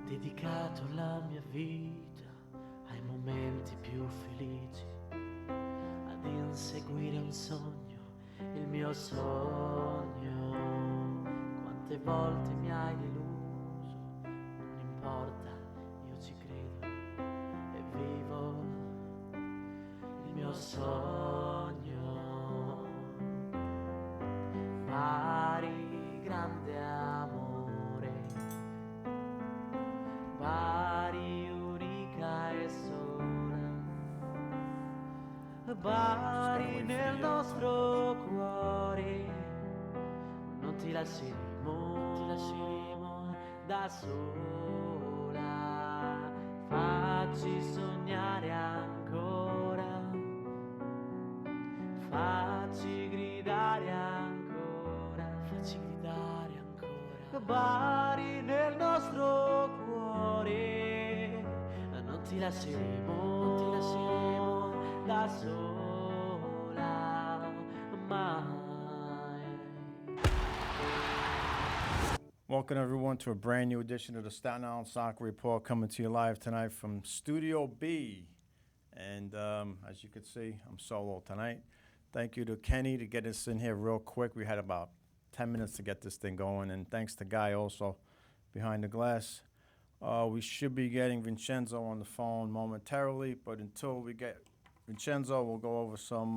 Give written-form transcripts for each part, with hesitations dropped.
dedicato la mia vita ai momenti più felici, ad inseguire un sogno, il mio sogno. Quante volte mi hai deluso, non importa, io ci credo e vivo il mio sogno. Pari grande amore, Bari unica e sola, Bari nel nostro cuore, non ti lasceremo da sola, facci sognare ancora, facci gridare ancora, Bari nel nostro cuore, non ti lasceremo da sola mai. Welcome everyone to a brand new edition of the Staten Island Soccer Report, coming to you live tonight from Studio B. And as you can see, I'm solo tonight. Thank you to Kenny to get us in here real quick. We had about 10 minutes to get this thing going, and thanks to Guy also behind the glass. We should be getting Vincenzo on the phone momentarily, but until we get Vincenzo, we'll go over some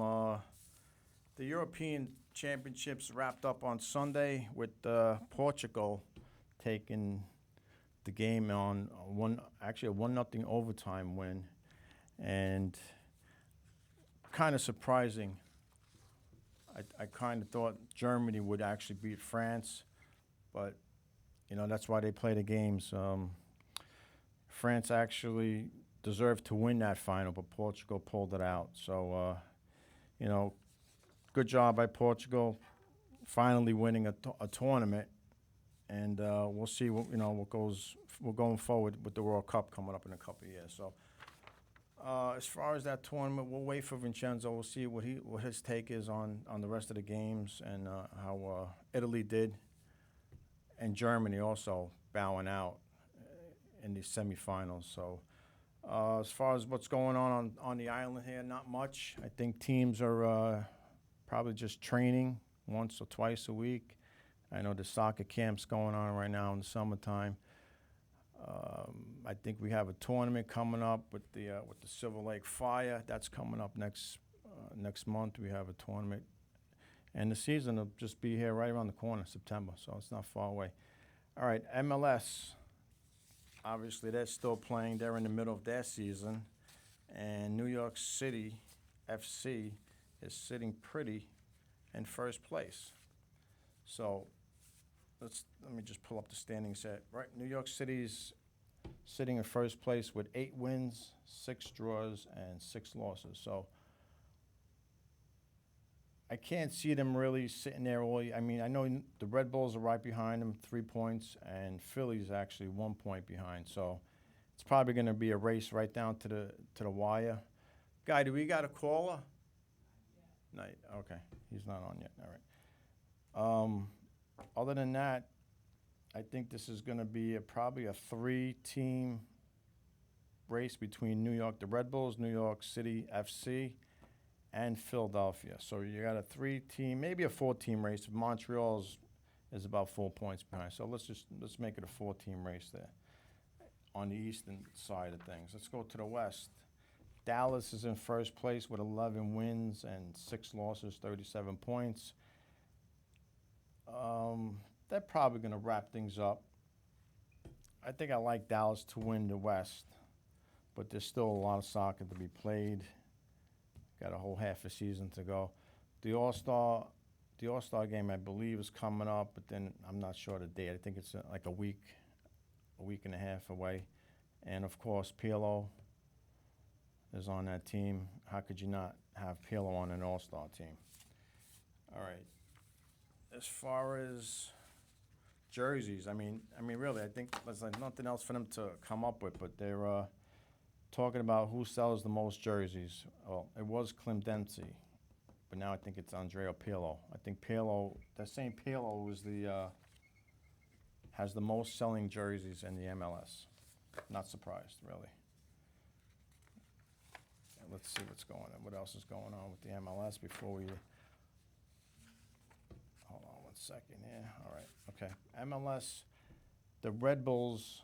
the European Championships wrapped up on Sunday with Portugal taking the game on a 1-0 overtime win, and kind of surprising. I kind of thought Germany would actually beat France, but that's why they play the games. France actually deserved to win that final, but Portugal pulled it out. So good job by Portugal, finally winning a tournament, and we'll see what goes. We're going forward with the World Cup coming up in a couple of years. So as far as that tournament, we'll wait for Vincenzo. We'll see what his take is on the rest of the games, and how Italy did, and Germany also bowing out in the semifinals. So as far as what's going on the island here, not much. I think teams are probably just training once or twice a week. I know the soccer camp's going on right now in the summertime. I think we have a tournament coming up with the Silver Lake Fire. That's coming up next month. We have a tournament, and the season will just be here right around the corner, September. So it's not far away. All right, MLS. Obviously, they're still playing. They're in the middle of their season, and New York City FC is sitting pretty in first place. So let me just pull up the standings here. Right, New York City's sitting in first place with 8 wins, 6 draws, and 6 losses. So I can't see them really sitting there all. I mean, I know the Red Bulls are right behind them, 3 points, and Philly's actually 1 point behind. So it's probably going to be a race right down to the wire. Guy, do we got a caller? No, okay, he's not on yet. All right. Other than that, I think this is going to be probably a 3-team race between the Red Bulls, New York City FC, and Philadelphia. So you got a 3-team, maybe a 4-team race. Montreal is about 4 points behind. So let's make it a 4-team race there on the eastern side of things. Let's go to the west. Dallas is in first place with 11 wins and 6 losses, 37 points. They're probably going to wrap things up. I think I like Dallas to win the West, but there's still a lot of soccer to be played. Got a whole half a season to go. The All-Star game, I believe, is coming up, but then I'm not sure the date. I think it's like a week and a half away. And, of course, Pirlo is on that team. How could you not have Pirlo on an All-Star team? All right. As far as jerseys, I mean, really, I think there's like nothing else for them to come up with, but they're talking about who sells the most jerseys. Well, it was Clem Dempsey, but now I think it's Andrea Pirlo. I think Pirlo, that same Pirlo has the most selling jerseys in the MLS. Not surprised, really. Let's see what's going on. What else is going on with the MLS before we... Hold on 1 second here. All right. Okay. MLS, the Red Bulls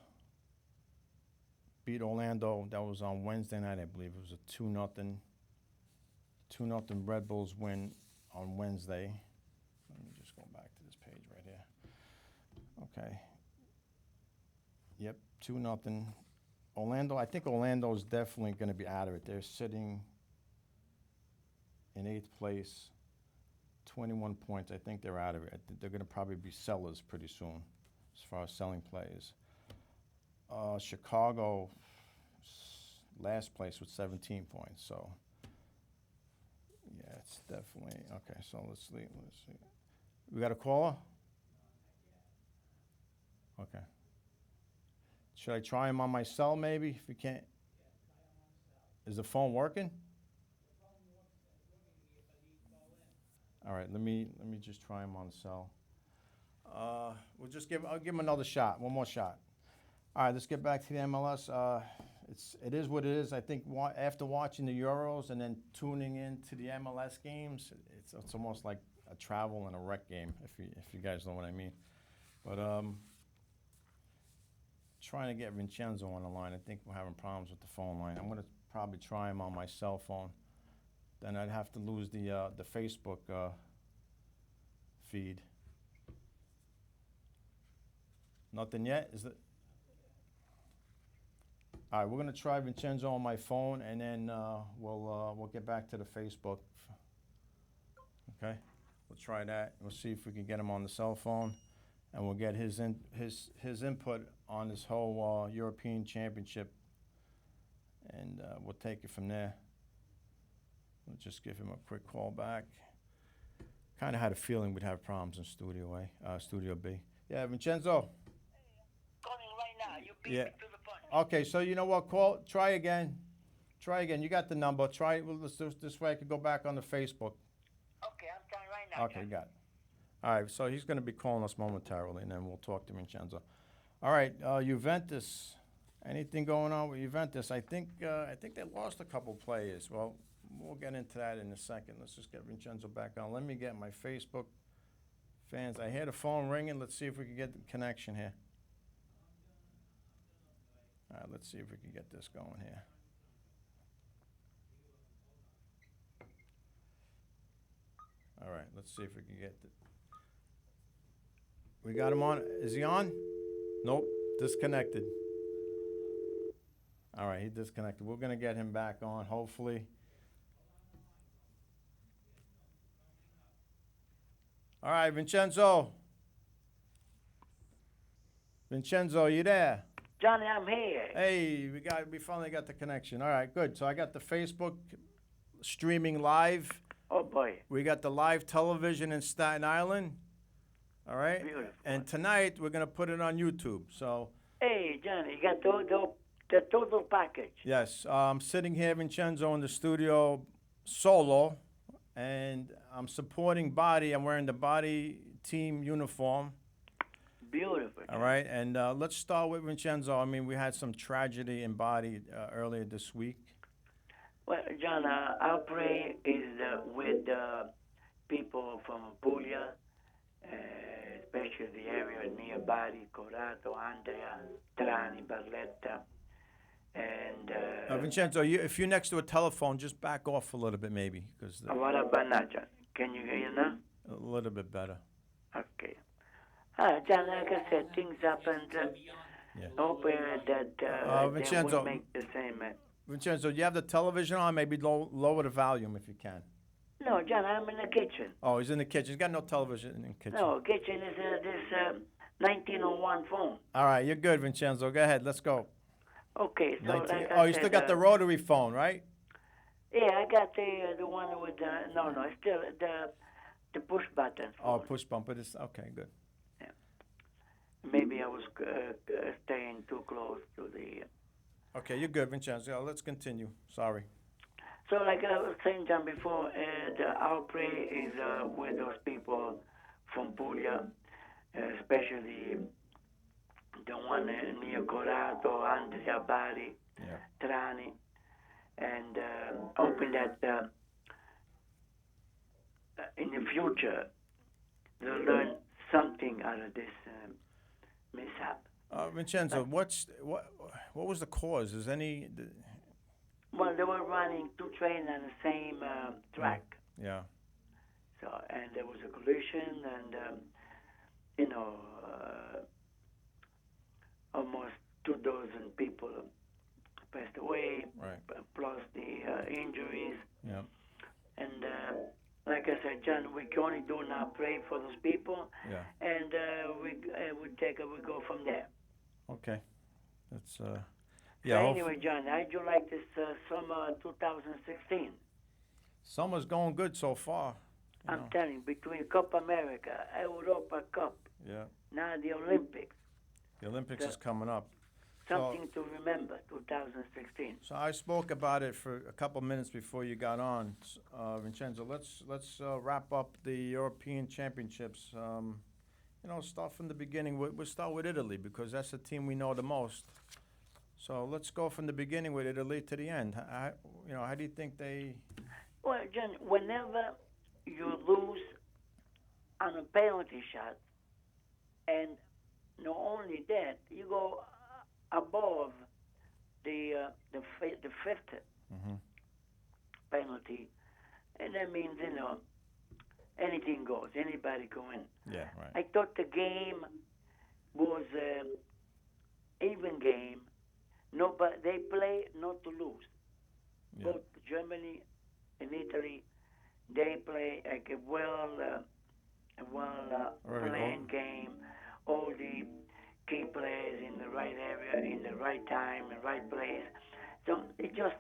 beat Orlando. That was on Wednesday night, I believe. It was a 2-0. 2-0 Red Bulls win on Wednesday. Let me just go back to this page right here. Okay. Yep, 2-0. Orlando, I think Orlando's definitely going to be out of it. They're sitting in 8th place, 21 points. I think they're out of it. I think they're going to probably be sellers pretty soon as far as selling players. Chicago, last place with 17 points. So, yeah, it's definitely okay. So let's see. We got a caller? Okay. Should I try him on my cell maybe if we can't? Is the phone working? All right, let me just try him on the cell. I'll give him another shot, one more shot. All right, let's get back to the MLS. It is what it is. I think after watching the Euros and then tuning into the MLS games, it's almost like a travel and a rec game, if you guys know what I mean. But trying to get Vincenzo on the line. I think we're having problems with the phone line. I'm going to probably try him on my cell phone. Then I'd have to lose the Facebook feed. Nothing yet? Is it? All right, we're going to try Vincenzo on my phone, and then we'll get back to the Facebook. Okay? We'll try that. We'll see if we can get him on the cell phone, and we'll get his input on this whole European Championship, and we'll take it from there. We'll just give him a quick call back. Kind of had a feeling we'd have problems in Studio A, Studio B. Yeah, Vincenzo. Calling right now. You beat Yeah. me to the punch. Okay, so you know what? Try again. You got the number. Try it. Well, let's do this way. I could go back on the Facebook. Okay, I'm trying right now. Okay, John. got it. All right, so he's going to be calling us momentarily, and then we'll talk to Vincenzo. All right, Juventus. Anything going on with Juventus? I think they lost a couple players. Well, we'll get into that in a second. Let's just get Vincenzo back on. Let me get my Facebook fans. I hear the phone ringing. Let's see if we can get the connection here. All right, let's see if we can get this going here. All right, let's see if we can get the... We got him on. Is he on? Nope, disconnected. All right, he disconnected. We're going to get him back on, hopefully. All right, Vincenzo. Vincenzo, you there? Johnny, I'm here. Hey, we finally got the connection. All right, good. So I got the Facebook streaming live. Oh, boy. We got the live television in Staten Island. All right? Beautiful. And tonight we're going to put it on YouTube. So, Hey, Johnny, you got the total package. yes, I'm sitting here, Vincenzo, in the studio solo, and I'm supporting Body. I'm wearing the Body team uniform. Beautiful. All right, and let's start with Vincenzo. I mean, we had some tragedy in Body earlier this week. Well, John, our prayer is with people from Puglia, especially the area nearby, Corato, Andria, Trani, Barletta, and... Vincenzo, if you're next to a telephone, just back off a little bit maybe. What about now, John? Can you hear now? A little bit better. Okay. John, like I said, things happened. Yeah. Hope that they Vincenzo. will make the same. Vincenzo, do you have the television on? Maybe lower the volume if you can. No, John, I'm in the kitchen. Oh, he's in the kitchen. He's got no television in the kitchen. No, kitchen is this 1901 phone. All right, you're good, Vincenzo. Go ahead. Let's go. Okay, so like I Oh, you said, still got the rotary phone, right? Yeah, I got the one with no, it's still the push button. Oh, phone. push bumper. Okay, good. Maybe I was staying too close to the... Okay, you're good, Vincenzo. Let's continue. Sorry. So like I was saying, John, before, our prayer is with those people from Puglia, especially the one near Corrado, Andrea Bari, Yeah. Trani, and hoping that in the future they'll learn something out of this mishap. Vincenzo, what was the cause? Is any? Well, they were running two trains on the same track. Yeah. So, and there was a collision, and you know, almost 2 dozen people passed away, Right. plus the injuries. Yeah. And like I said, John, we can only do now pray for those people, Yeah. and we go from there. Okay. That's So yeah. anyway, John, how'd you like this summer 2016? Summer's going good so far. You I'm know. telling you, between Copa America, Europa Cup, Yeah. now the Olympics, The Olympics So- is coming up. something to remember, 2016. So I spoke about it for a couple minutes before you got on, Vincenzo. Let's wrap up the European Championships. Start from the beginning. We'll start with Italy because that's the team we know the most. So let's go from the beginning with Italy to the end. How do you think they? Well, John, whenever you lose on a penalty shot, and not only that, you go above the fifth Mhm. penalty, and that means anything goes, anybody go in. Yeah. Right. I thought the game was even game. No, but they play not to lose. Yeah. Both Germany and Italy, they play like a Very planned game. All the key players in the right area, in the right time, in the right place. So it just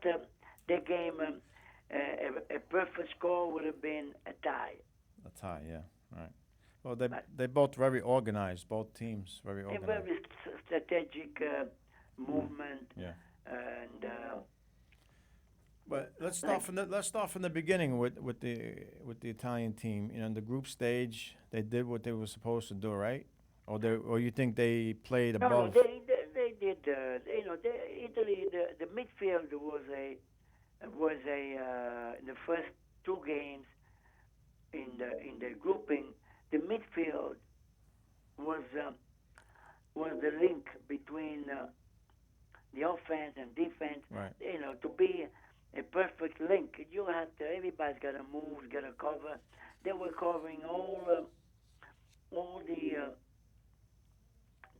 the game. A perfect score would have been a tie. A tie. Yeah. Right. Well, they both very organized. Both teams very A organized. very strategic movement, Yeah. and But let's start from the beginning with the Italian team. In the group stage, they did what they were supposed to do, right? Or you think they played no, above? they did. Italy, the midfield was in the first two games in the grouping. The midfield was the link between the offense and defense. Right. To be a perfect link, everybody's got to move, got to cover. They were covering all the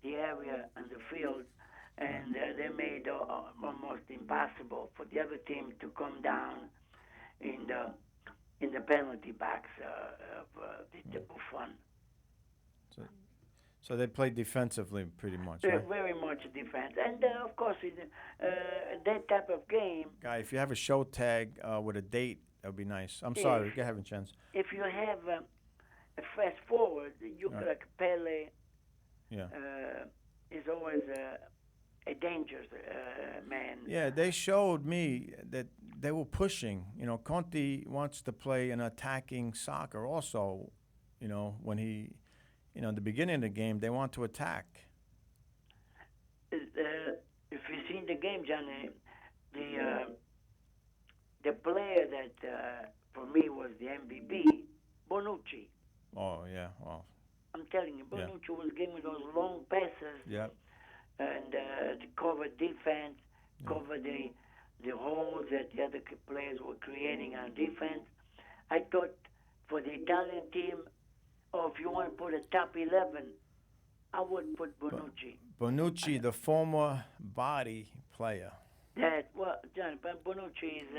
area and the field, and they made almost impossible for the other team to come down in the penalty box of the Buffon. So they played defensively pretty much, right? Very much defense, and of course, that type of game. Guy, if you have a show tag with a date, that would be nice. I'm sorry. Go ahead, Vincenzo. If you have a fast forward, you Right. like Pele. Yeah. Is always a dangerous man. Yeah, they showed me that they were pushing. Conte wants to play an attacking soccer also. When he, in the beginning of the game, they want to attack. If you've seen the game, Johnny, the player that for me was the MVP, Bonucci. Oh, yeah. Well, I'm telling you, Yeah. Bonucci was giving those long passes yeah. and to cover defense, cover the holes that the other players were creating on defense. I thought for the Italian team, if you want to put a top 11, I would put Bonucci. Bonucci, the former Bari player. John, but Bonucci is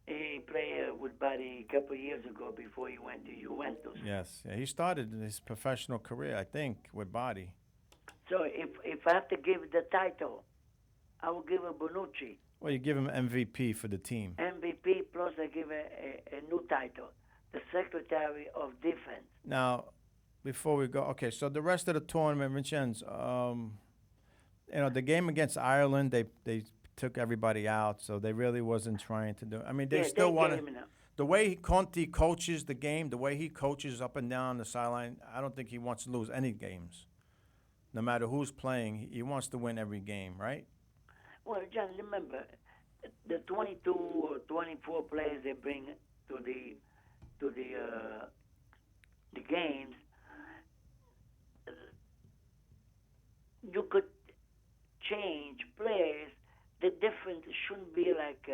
a player with Bari a couple of years ago before he went to Juventus. Yes. Yeah, he started his professional career, I think, with Bari. So if I have to give the title, I will give a Bonucci. Well, you give him MVP for the team. MVP plus I give a new title, the Secretary of Defense. Now, before we go, okay, so the rest of the tournament, Vincenzo, the game against Ireland, they took everybody out, so they really wasn't trying to do. I mean, they still want to. The way Conte coaches the game, the way he coaches up and down the sideline, I don't think he wants to lose any games. no matter who's playing, he wants to win every game, right? Well, John, remember the 22 or 24 players they bring to the games. You could change players. The difference shouldn't be like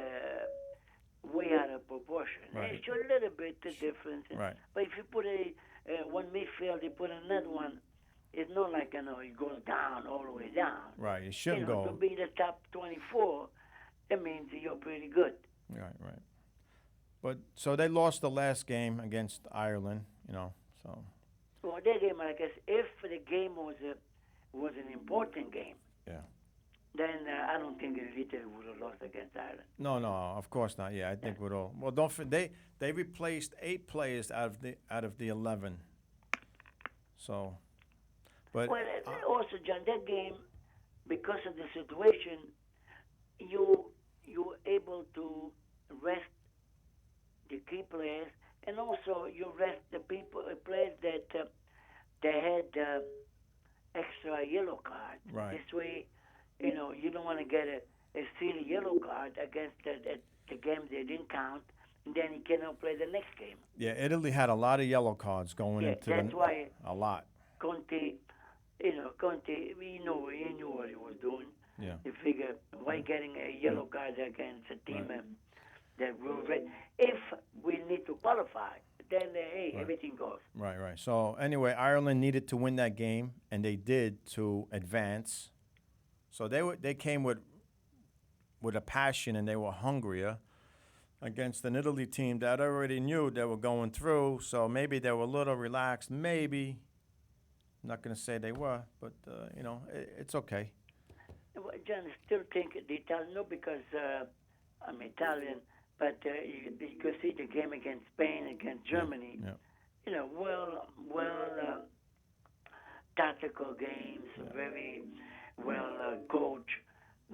way out of proportion. Right. It's a little bit the difference. Right. But if you put one midfield, you put another one, it's not like it goes down all the way down. Right. It shouldn't To go. be the top 24, that means you're pretty good. Right. But so they lost the last game against Ireland, so. Well, that game, I guess, if the game was an important game, Yeah. then I don't think Italy would have lost against Ireland. No, of course not. Yeah, I think we'd all. Well, they replaced 8 players out of the 11. So, but Well, also, John, that game, because of the situation, you were able to rest the key players, and also you rest the players that they had extra yellow card. Right. This way, you don't want to get a silly yellow card against the game they didn't count, and then you cannot play the next game. yeah, Italy had a lot of yellow cards going into that's why a lot. Conte, he knew what he was doing. Yeah. He figured why getting a yellow card against a team that will if we need to qualify, then everything goes. Right. So anyway, Ireland needed to win that game, and they did to advance. So they came with a passion, and they were hungrier against an Italy team that already knew they were going through. So maybe they were a little relaxed. Maybe. I'm not going to say they were, but it's okay. Well, John, I still think the Italian, not because I'm Italian, but you could see the game against Spain, against Germany. Yeah. Well tactical games, very well coached,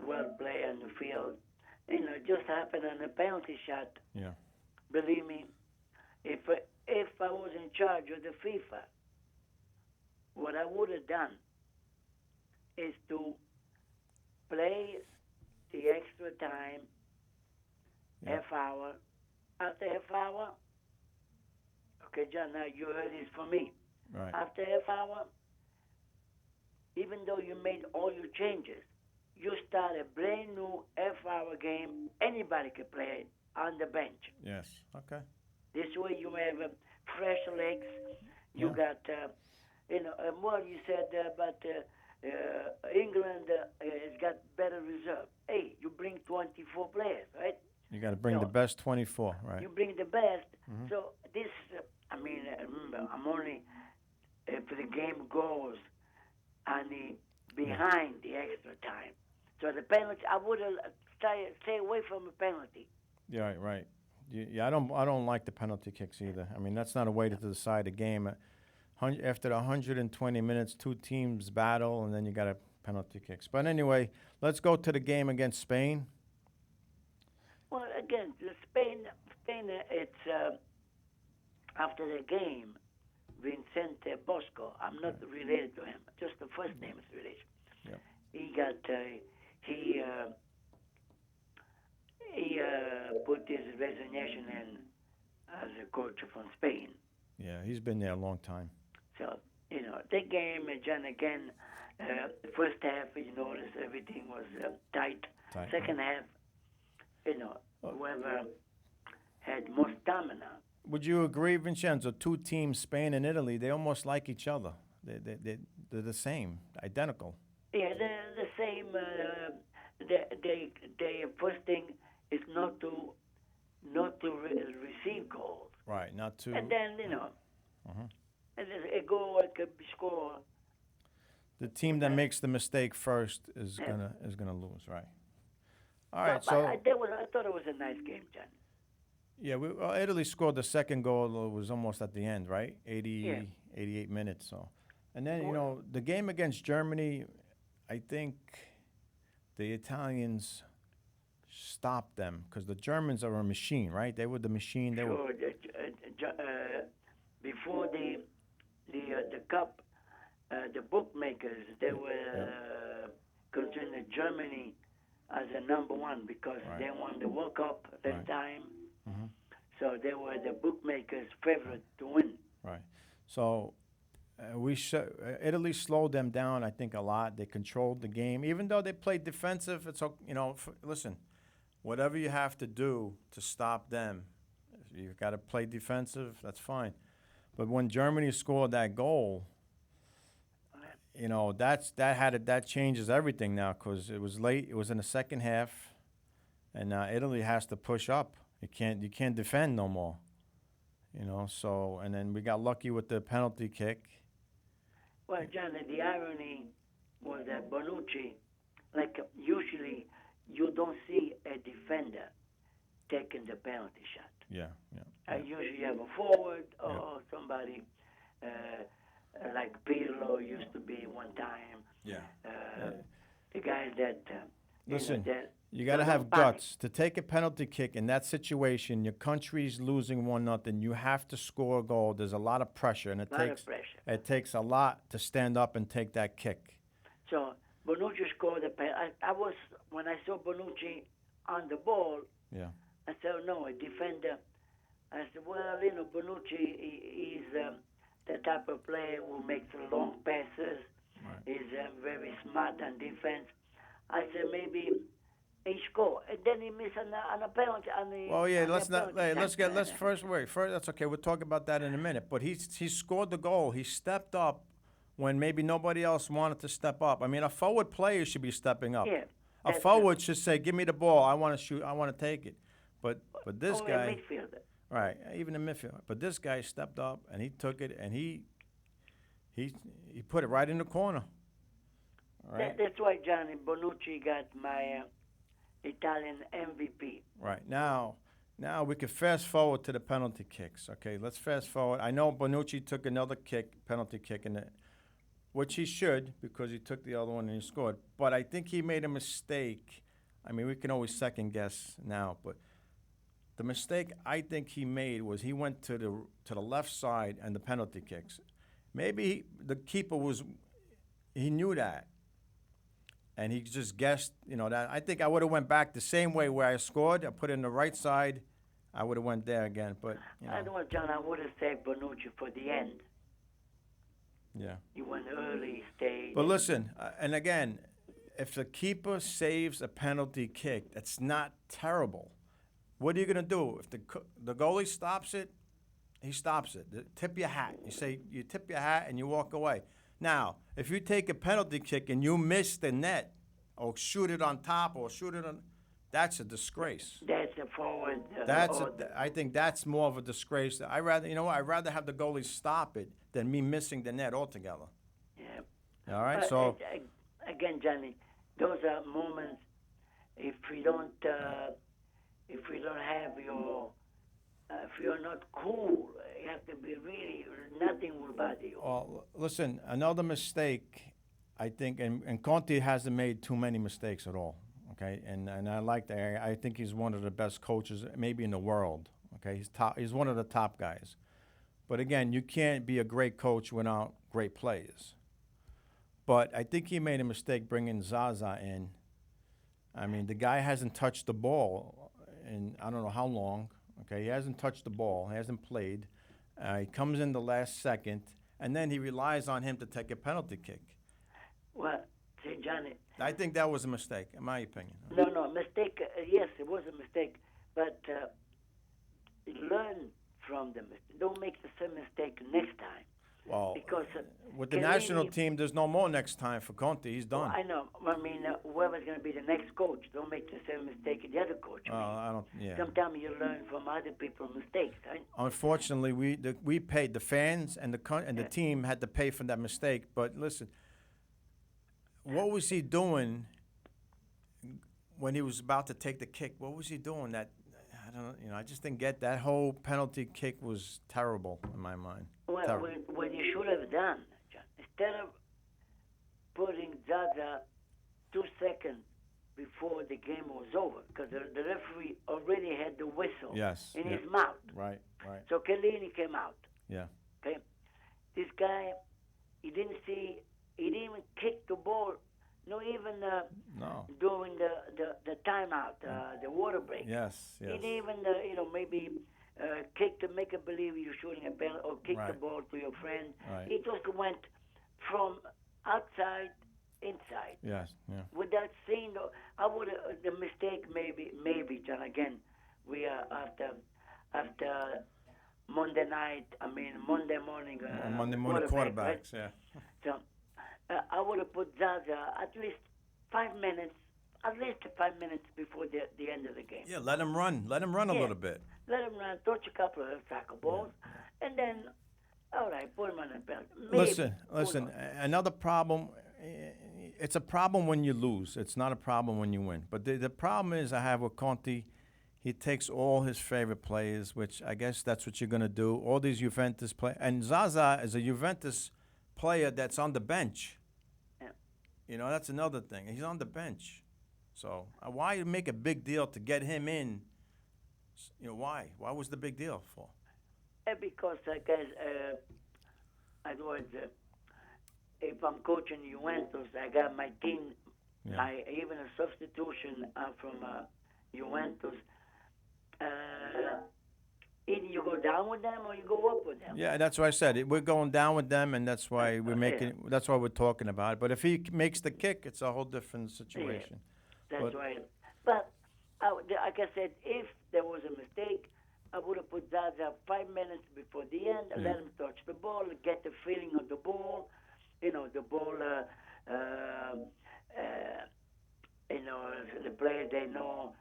well played on the field. It just happened on a penalty shot. Yeah. Believe me, if I was in charge of the FIFA, what I would have done is to play the extra time, half hour. After half hour, okay, John, now you heard this from me. Right. After half hour, even though you made all your changes, you start a brand new half-hour game. Anybody can play it on the bench. Yes. Okay. This way you have fresh legs. You got, what you said about England has got better reserve. Hey, you bring 24 players, right? You got to bring the best 24, right? You bring the best. So this, remember, I'm only, if the game goes on the behind the extra time. So the penalty, I would stay away from a penalty. Yeah, right. Yeah, I don't like the penalty kicks either. I mean, that's not a way to decide a game. After the 120 minutes, 2 teams battle, and then you got a penalty kicks. But anyway, let's go to the game against Spain. Well, again, Spain, it's after the game, Vincente Bosco. I'm not related to him. Just the first name is relation. Yep. He got he put his resignation in as a coach from Spain. Yeah, he's been there a long time. So the game, John, again, the first half, you notice everything was tight. Second half, whoever had more stamina. Would you agree, Vincenzo? 2 teams, Spain and Italy, they almost like each other. They're the same, identical. Yeah, they're the same. They first thing is not to receive goals. Right, not to. And then and a goal could be scored. The team that makes the mistake first is gonna lose, right? All right, But I thought it was a nice game, John. Yeah, Italy scored the second goal. It was almost at the end, right? 88 minutes. So, and then the game against Germany, I think the Italians stopped them because the Germans are a machine, right? They were the machine. They Before the cup, the bookmakers, they were considering Germany as a number one because Right. they won the World Cup this Right. time. Mhm. So they were the bookmakers' favorite to win. Right. So Italy slowed them down, I think, a lot. They controlled the game, even though they played defensive. It's listen, whatever you have to do to stop them, if you've got to play defensive. That's fine. But when Germany scored that goal, that changes everything now because it was late. It was in the second half, and now Italy has to push up. You can't defend no more. So and then we got lucky with the penalty kick. Well, John, the irony was that Bonucci, usually you don't see a defender taking the penalty shot. Yeah. Usually you have a forward or somebody like Pirlo used to be one time. Yeah. The guys that Listen, that you got to have panic. guts to take a penalty kick in that situation. Your country's losing 1-0. You have to score a goal. There's a lot of pressure, and it takes a lot to stand up and take that kick. So Bonucci scored the penalty. When I saw Bonucci on the ball. Yeah. I said, no, a defender. I said, well, Bonucci is the type of player who makes long passes. Right. He's very smart on defense. I said, maybe he scored. And then he missed on a penalty. Well, yeah, let's first wait. First, that's okay. We'll talk about that in a minute. But he scored the goal. He stepped up when maybe nobody else wanted to step up. I mean, a forward player should be stepping up. Yeah, a forward should say, give me the ball. I want to shoot. I want to take it. But this guy, a midfielder. Right, even a midfielder. But this guy stepped up and he took it and he put it right in the corner. All right. That's why Johnny Bonucci got my Italian MVP. Right now we can fast forward to the penalty kicks. Okay, let's fast forward. I know Bonucci took another penalty kick which he should because he took the other one and he scored. But I think he made a mistake. I mean, we can always second guess now, but. The mistake I think he made was he went to the left side and the penalty kicks. Maybe the keeper he knew that, and he just guessed. That I think I would have went back the same way where I scored. I put it in the right side. I would have went there again. But I know, John. I would have saved Bonucci for the end. Yeah. He went early, stayed. But listen, and again, if the keeper saves a penalty kick, that's not terrible. What are you going to do? If the goalie stops it, he stops it. Tip your hat. You tip your hat and you walk away. Now, if you take a penalty kick and you miss the net or shoot it on top or that's a disgrace. That's a forward. I think that's more of a disgrace. I'd rather have the goalie stop it than me missing the net altogether. Yeah. All right, but so. Again, Johnny, those are moments if we don't have if you're not cool, you have to be really, nothing will bother you. Well, listen, another mistake, I think, and Conte hasn't made too many mistakes at all, okay? And I like that. I think he's one of the best coaches maybe in the world, okay? He's one of the top guys. But again, you can't be a great coach without great players. But I think he made a mistake bringing Zaza in. I mean, the guy hasn't touched the ball in I don't know how long. Okay, he hasn't touched the ball. He hasn't played. He comes in the last second, and then he relies on him to take a penalty kick. Well, see, Johnny. I think that was a mistake, in my opinion. No, mistake. Yes, it was a mistake, but learn from the mistake. Don't make the same mistake next time. Well, because with the national team, there's no more next time for Conte. He's done. I know. I mean, whoever's going to be the next coach, don't make the same mistake as the other coach. I don't. Yeah. Sometimes you learn from other people's mistakes. Right? Unfortunately, we paid the fans and the team had to pay for that mistake. But listen, what was he doing when he was about to take the kick? What was he doing? That I don't know. I just didn't get that whole penalty kick was terrible in my mind. Well, what you should have done, John, instead of putting Zaza 2 seconds before the game was over, because the referee already had the whistle in his mouth. Right. So Chiellini came out. Yeah. Okay. This guy he didn't see, he didn't even kick the ball, not even No. during the timeout, the water break. Yes. He Yes. didn't even, maybe kick to make a believe you're shooting a penalty or kick the Right. ball to your friend. Right. He just went from outside inside Yes. Yeah. without seeing. I would the mistake maybe John again. We are after Monday night. I mean Monday morning. Monday morning quarterback, quarterbacks. Yeah. right? So I would have put Zaza at least 5 minutes. At least 5 minutes before the end of the game. Yeah. Let him run. Let him run a Yeah. little bit. Let him run, touch a couple of tackle balls, and then, all right, put him on the bench. Listen. Who knows? Another problem. It's a problem when you lose. It's not a problem when you win. But the problem is I have with Conte. He takes all his favorite players, which I guess that's what you're going to do. All these Juventus players. And Zaza is a Juventus player that's on the bench. Yeah. You know, that's another thing. He's on the bench. So why make a big deal to get him in? You know, why? Why was the big deal for? Because I guess if I'm coaching Juventus, I got my team. Yeah. Even a substitution from Juventus. Either you go down with them or you go up with them. Yeah, that's what I said. We're going down with them, and that's why we're making. That's why we're talking about it. But if he makes the kick, it's a whole different situation. That's right. But like I said, if there was a mistake, I would have put Zaza 5 minutes before the end, and let him touch the ball, get the feeling of the ball. You know, the ball. The players they know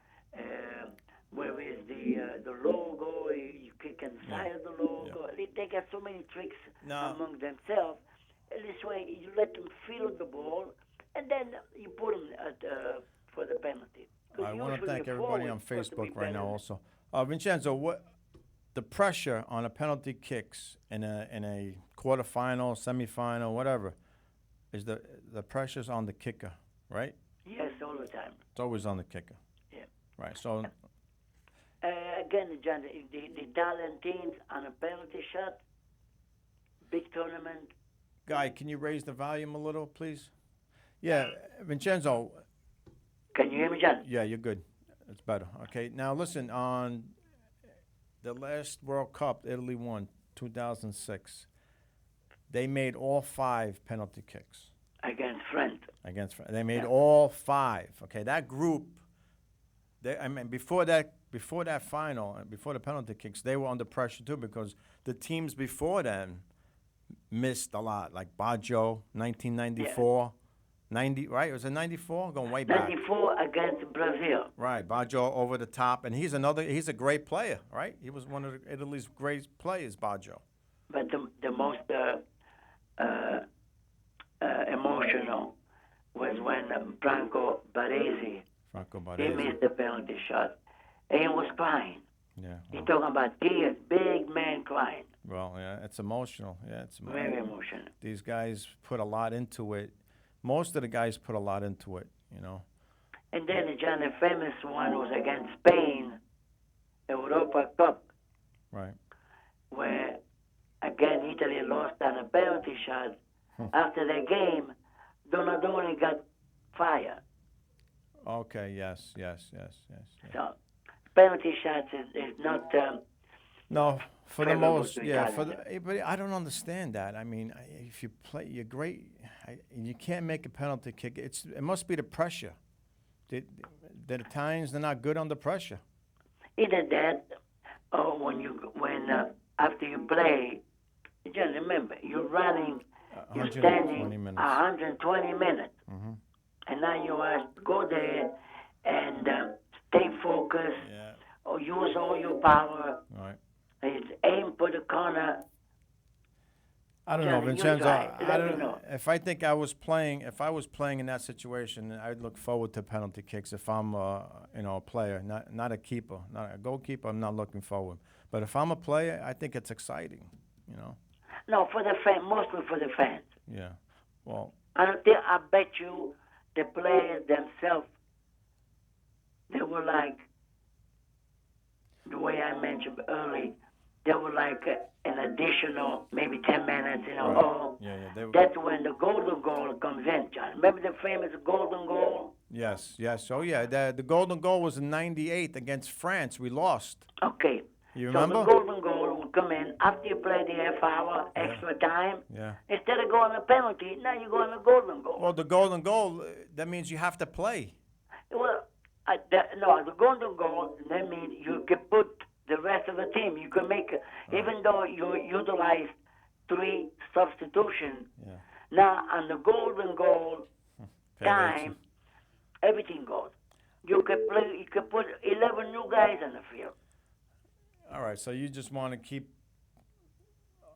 where is the logo. You kick inside of the logo. They got so many tricks among themselves. And this way, you let them feel the ball, and then you put them for the penalty. I want to thank everybody on Facebook right now also. Vincenzo, what the pressure on a penalty kicks in a quarterfinal, semifinal, whatever, is the pressure's on the kicker, right? Yes, all the time. It's always on the kicker. Yeah. Right. So again, John, the Italian teams on a penalty shot, big tournament. Guy, can you raise the volume a little, please? Yeah, Vincenzo. Can you hear me, John? Yeah, you're good. It's better. Okay. Now listen, on the last World Cup, Italy won 2006. They made all 5 penalty kicks. Against France. They made all 5. Okay, that group. Before that final, before the penalty kicks, they were under pressure too because the teams before them missed a lot, like Baggio, 1994, 90. Right? Was it 94? Going way back. 94 against Brazil. Right, Baggio over the top, and he's a great player, right? He was one of Italy's great players, Baggio. But the most emotional was when Franco Baresi he missed the penalty shot. And he was crying. Yeah. He's talking about tears, big man crying. Well, yeah, it's emotional. Yeah, it's very emotional. These guys put a lot into it. Most of the guys put a lot into it, you know. And then John, the famous one was against Spain, Europa Cup. Right. Where, again, Italy lost on a penalty shot. After the game, Donadoni got fired. Okay, yes. So, penalty shots is not... no, for the most, but I don't understand that. I mean, if you play, you're great. You can't make a penalty kick. It must be the pressure. The Italians, they're not good under pressure. Either that, or when after you play, just remember, you're running, you're standing 120 minutes. Mm-hmm. And now you have to go there and stay focused, or use all your power. Right. Aim for the corner. I don't know, Vincenzo. I don't know. If I was playing in that situation, I'd look forward to penalty kicks. If I'm a player, not a keeper, not a goalkeeper, I'm not looking forward. But if I'm a player, I think it's exciting, you know. No, for the fans, mostly for the fans. Yeah. Well. I bet you the players themselves, they were like the way I mentioned early. there were like an additional maybe 10 minutes, Right. Oh, Yeah, they were. that's when the golden goal comes in, John. Remember the famous golden goal? Yes, yes. Oh, yeah. The golden goal was in '98 against France. We lost. Okay. You So remember? the golden goal will come in after you play the half hour, extra time. Yeah. Instead of going a penalty, now you go on a golden goal. Well, the golden goal, that means you have to play. Well, the golden goal, that means you can put the rest of the team. You can make, even though you utilize 3 substitutions, Yeah. now on the golden goal time, everything goes. You can play. You can put 11 new guys on the field. All right, so you just want to keep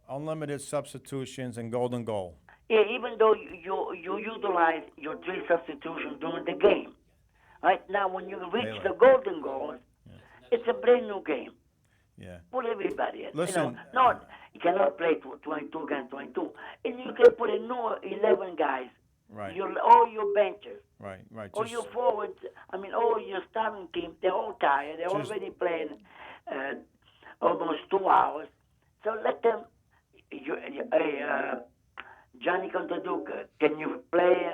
unlimited substitutions and golden goal. Yeah, even though you utilize your 3 substitutions during the game. Right now, when you reach Taylor. the golden goal, it's a brand new game. Yeah. Put everybody in. Listen, You cannot play 22 against 22. And you can put a new 11 guys. Right. All your benches. Right. All Just, your forwards. All your starting team, they're all tired. They're Just- already playing almost 2 hours. So let them. Johnny Contaduca, can you play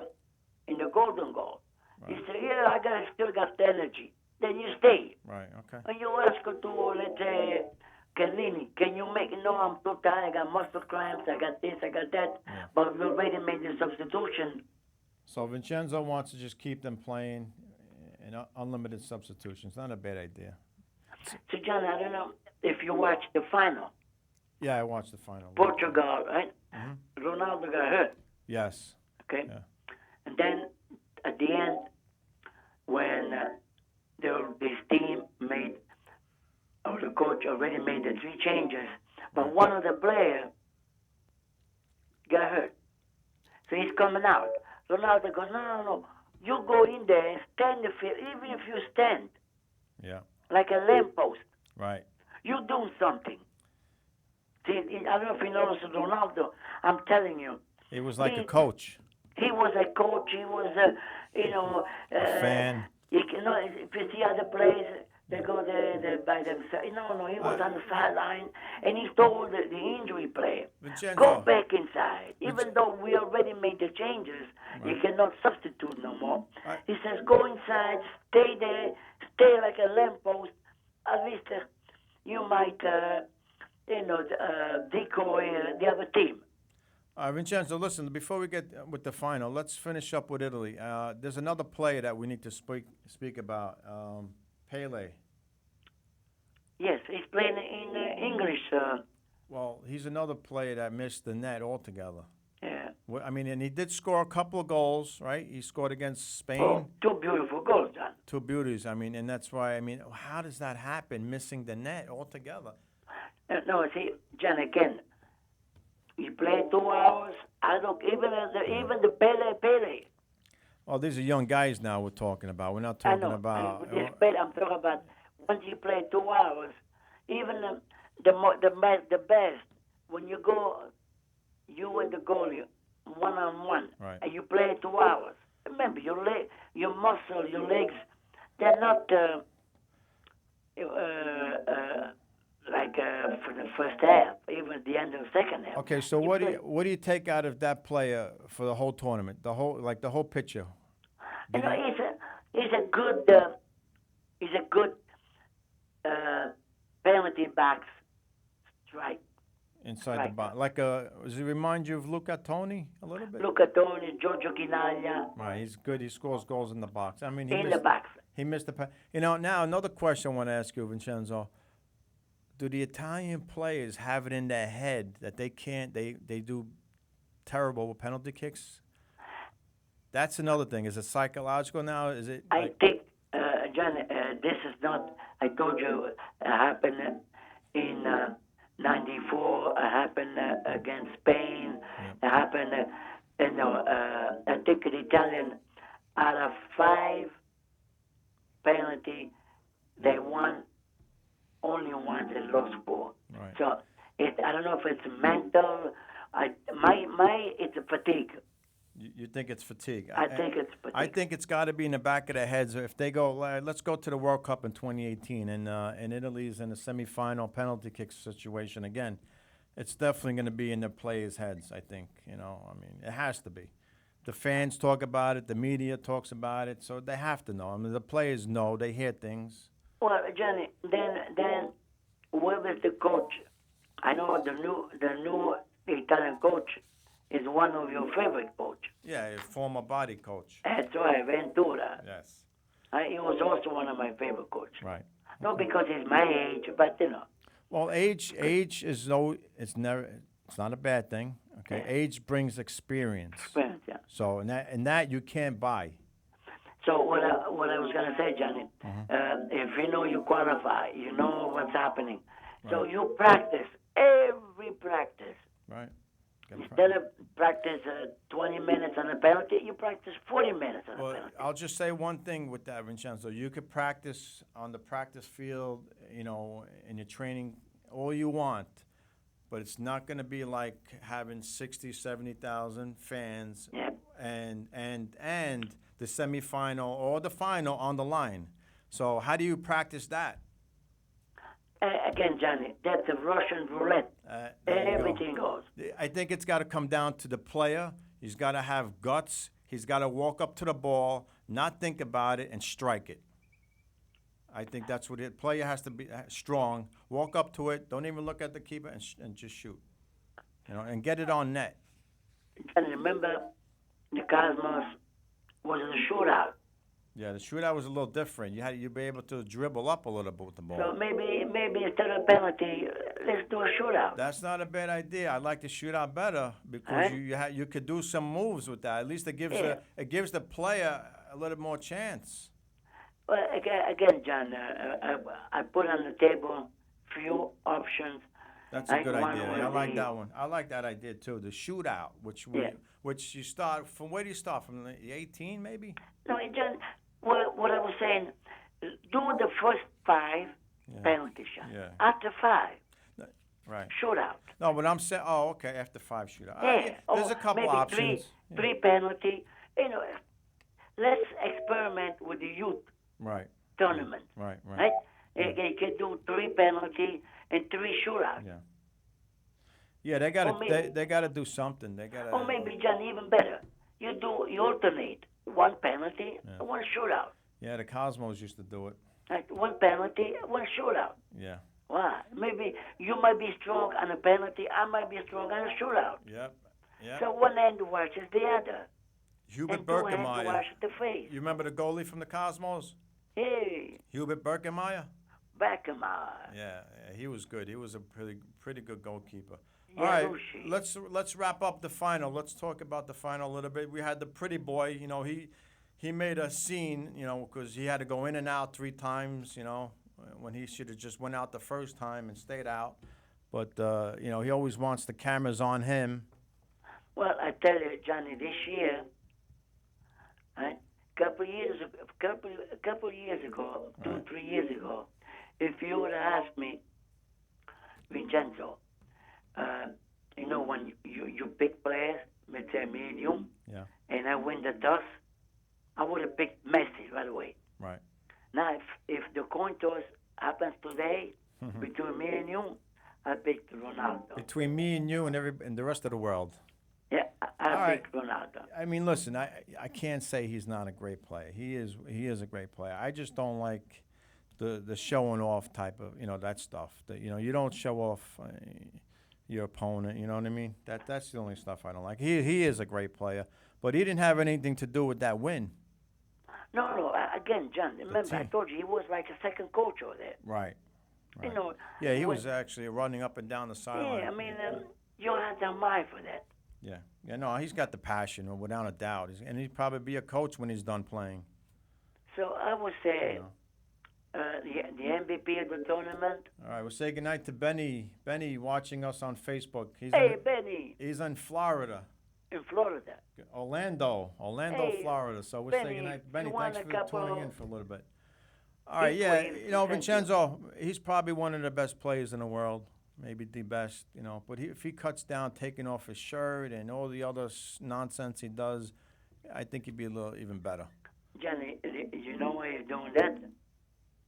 in the golden goal? He said, yeah, still got the energy. Then you stay. right. Okay. And you ask her to, let's say, Kellini, can you make, no, I'm too tired, I got muscle cramps, I got this, I got that. Yeah. But we already made the substitution. So Vincenzo wants to just keep them playing in unlimited substitutions. Not a bad idea. So, John, I don't know if you watched the final. Yeah, I watched the final. Portugal, right? Mhm. Ronaldo got hurt, Yes. okay? Yeah. And then at the end, when this team made, or the coach already made the 3 changes, but one of the players got hurt. So he's coming out. Ronaldo goes, no. You go in there and stand the field, even if you stand Yeah. like a lamppost. Right. You do something. See, I don't know if you noticed Ronaldo. I'm telling you, He was like a coach. he was a coach. He was a fan. You know, if you see other players, they go there by themselves. No, he was on the sideline, and he told the injury player, Vincenzo. go back inside. Even though we already made the changes, you cannot substitute no more. Right. He says, go inside, stay there, stay like a lamppost. At least you might, decoy the other team. Vincenzo, listen, before we get with the final, let's finish up with Italy. There's another player that we need to speak about, Pele. Yes, he's playing in English. Well, he's another player that missed the net altogether. Yeah. I mean, and he did score a couple of goals, right? He scored against Spain. Oh, 2 beautiful goals, John. 2 beauties. I mean, and that's why, how does that happen, missing the net altogether? No, see, John, again, you play 2 hours. I don't even the Pele. Oh, these are young guys now we're talking about. We're not I talking know. about. I'm talking about once you play 2 hours. Even the best when you go, you and the goalie 1-on-1, Right. and you play 2 hours. Remember, your muscle, your legs, they're not for the first half, even at the end of the second half. Okay, so what do you take out of that player for the whole tournament? The whole picture. You know, he's a good penalty box strike. Inside Right. the box, does he remind you of Luca Toni a little bit? Luca Toni, Giorgio Chinaglia Right, he's good. He scores goals in the box. I mean, in the box. He missed the. Now another question I want to ask you, Vincenzo. Do the Italian players have it in their head that they can't? They do terrible with penalty kicks. That's another thing. Is it psychological now? Is it? I think, John, this is not. I told you happened in '94. Happened against Spain. Yeah. Happened. I think the Italian out of 5 penalty, they won. Only one they lost 4. Right. So I don't know if it's mental. It's a fatigue. You think it's fatigue? I think it's fatigue. I think it's got to be in the back of their heads. If they go, let's go to the World Cup in 2018, and Italy's in the semifinal penalty kick situation again, it's definitely going to be in the players' heads. I think, I mean, it has to be. The fans talk about it. The media talks about it. So they have to know. I mean, the players know. They hear things. Well, Johnny, then whoever's the coach, I know the new Italian coach is one of your favorite coach. Yeah, a former body coach. That's right, Ventura. Yes. He was also one of my favorite coaches. Right. Not because he's my age, but Well, age is it's not a bad thing. Okay, Yeah. age brings experience. Experience, yeah. So and that you can't buy. So what I was gonna say, Johnny, if you know you qualify, you know what's happening. So Right. you practice every practice. Right. Instead of practice 20 minutes on a penalty, you practice 40 minutes on a Well, penalty. I'll just say one thing with that, Vincenzo. You could practice on the practice field, in your training, all you want, but it's not going to be like having 60, 70,000 fans Yeah. and the semifinal or the final on the line. So how do you practice that? Again, Johnny, that's a Russian roulette. There you go. Everything goes. I think it's got to come down to the player. He's got to have guts. He's got to walk up to the ball, not think about it, and strike it. I think that's what it. Player has to be strong. Walk up to it. Don't even look at the keeper and just shoot. And get it on net. Johnny, remember the Cosmos was in a shootout. Yeah, the shootout was a little different. You'd be able to dribble up a little bit with the ball. So maybe instead of penalty, let's do a shootout. That's not a bad idea. I like the shootout better because you could do some moves with that. At least it gives the player a little more chance. Well, again, John, I put on the table few options. That's a good idea. I like that one. I like that idea too. The shootout, which you start from. Where do you start from? The 18 maybe? No, John. What I was saying, do the first 5 penalty shots. Yeah. After 5, Right. shootout. No, but I'm saying. Oh, okay. After 5 shootout. Yeah. There's a couple maybe options. Three penalty. Let's experiment with the youth Right. tournament. Right. Right? You can do 3 penalty and 3 shootouts. Yeah. Yeah, they got to do something. They got to. Or maybe, John, even better. You alternate 1 penalty and 1 shootout. Yeah, the Cosmos used to do it. Right? 1 penalty, 1 shootout. Yeah. Why? Maybe you might be strong on a penalty, I might be strong on a shootout. Yep. So one hand washes the other. Hubert and 2 hands Berkemeyer. wash the face. You remember the goalie from the Cosmos? Hey, Hubert Berkemeyer? Beckham. Yeah, he was good. He was a pretty good goalkeeper. Yeah, All right, Lucy. let's wrap up the final. Let's talk about the final a little bit. We had the pretty boy. He made a scene. Because he had to go in and out 3 times. When he should have just went out the first time and stayed out. But he always wants the cameras on him. Well, I tell you, Johnny, this year, right, couple years ago, 2, 3 years ago, if you would have asked me, Vincenzo, when you pick players, let's say me and you, and I win the toss, I would have picked Messi right away. Right. Now, if the coin toss happens today between me and you, I picked Ronaldo. Between me and you and the rest of the world. Yeah, I picked Ronaldo. I mean, listen, I can't say he's not a great player. He is a great player. I just don't like the showing off type of that stuff. That you don't show off your opponent. You know what I mean? That's the only stuff I don't like. He is a great player, but he didn't have anything to do with that win. No. Again, John, remember I told you he was like a second coach over there. Right. Yeah, he was actually running up and down the sideline. Yeah, I mean, you had the mind for that. Yeah, no, he's got the passion, without a doubt. And he'd probably be a coach when he's done playing. So I would say the MVP of the tournament. All right, we'll say goodnight to Benny. Benny watching us on Facebook. Benny. He's in Florida. In Florida. Orlando, Florida. So we'll say goodnight. Benny, thanks for tuning in for a little bit. All right, Vincenzo, he's probably one of the best players in the world. maybe the best, you know. But if he cuts down, taking off his shirt and all the other nonsense he does, I think he'd be a little even better. Johnny, you know why he's doing that?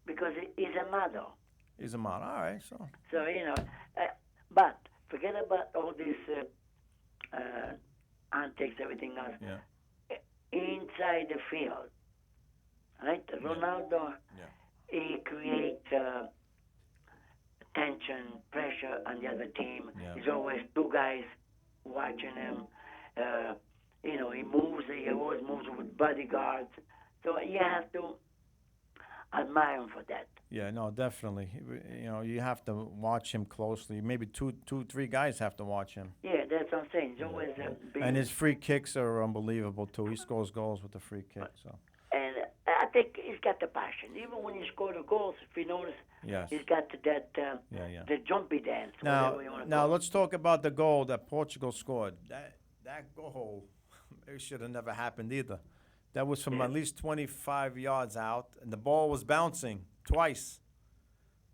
Because he's a model. He's a model. All right, so. So, but forget about all these antics, everything else. Yeah. Inside the field, right? Ronaldo, he creates tension, pressure on the other team. Yeah. There's always two guys watching him. He always moves with bodyguards. So you have to admire him for that. Yeah, no, definitely. You know, you have to watch him closely. Maybe two, three guys have to watch him. Yeah, that's what I'm saying. He's always And his free kicks are unbelievable too. He scores goals with the free kick. So. And I think he's got the passion. Even when he scored the goals, if you notice, Yes. he's got the jumpy dance. Now let's talk about the goal that Portugal scored. That goal, it should have never happened either. That was from at least 25 yards out, and the ball was bouncing twice.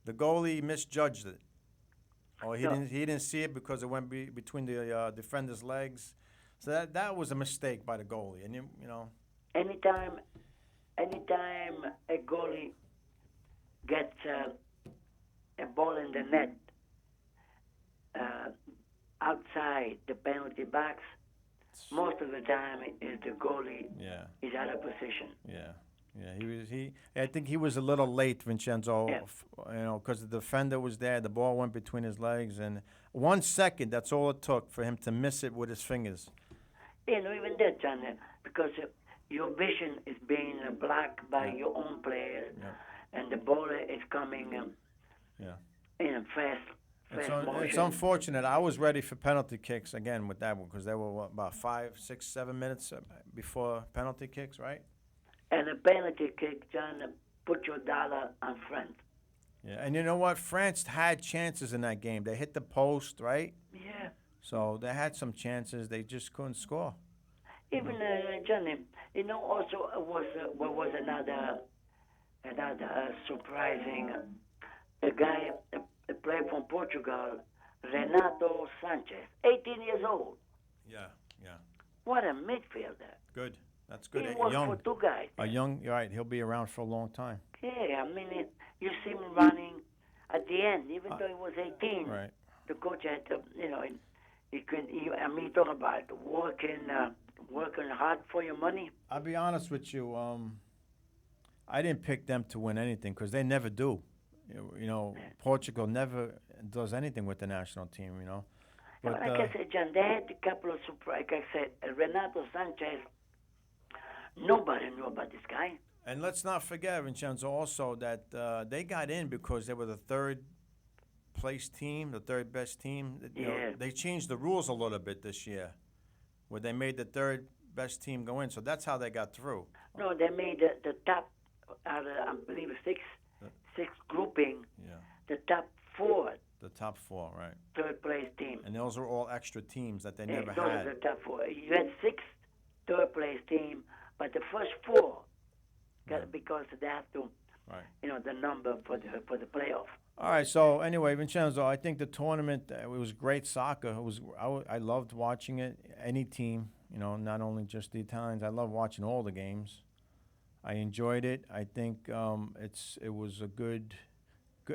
The goalie misjudged it. Or he didn't see it because it went between the defender's legs. So that was a mistake by the goalie. And you know. Anytime a goalie gets a ball in the net outside the penalty box, most of the time is the goalie is out of position. Yeah. I think he was a little late, Vincenzo. Yeah. You know, because the defender was there. The ball went between his legs, and 1 second. That's all it took for him to miss it with his fingers. Even that, John, because your vision is being blocked by your own players, and the ball is coming in a fast motion. It's unfortunate. I was ready for penalty kicks again with that one because there were about 5, 6, 7 minutes before penalty kicks, right? And a penalty kick, John, put your dollar on France. Yeah, and you know what? France had chances in that game. They hit the post, right? Yeah. So they had some chances. They just couldn't score. Even Johnny, also was another surprising. A guy, a player from Portugal, Renato Sanchez, 18 years old. Yeah. What a midfielder. Good. That's good. He worked for two guys. You're right. He'll be around for a long time. Yeah, I mean, you see him running at the end, even though he was 18. Right. The coach had to, talk about working hard for your money. I'll be honest with you. I didn't pick them to win anything because they never do. You know, Portugal never does anything with the national team, you know. But, like I said, John, they had a couple of surprises. Like I said, Renato Sanchez, nobody knew about this guy. And let's not forget, Vincenzo, also that they got in because they were the third place team, the third best team. You know, they changed the rules a little bit this year, where they made the third best team go in. So that's how they got through. No, they made the top out of, I believe, six grouping. Yeah. The top four. The top four, right? Third place team. And those are all extra teams that they never those had. are the top four. You had 6 third place team, but the first 4 because they have to, the number for the playoff. All right. So anyway, Vincenzo, I think the tournament it was great soccer. I loved watching it. Any team, not only just the Italians. I love watching all the games. I enjoyed it. I think it was a good.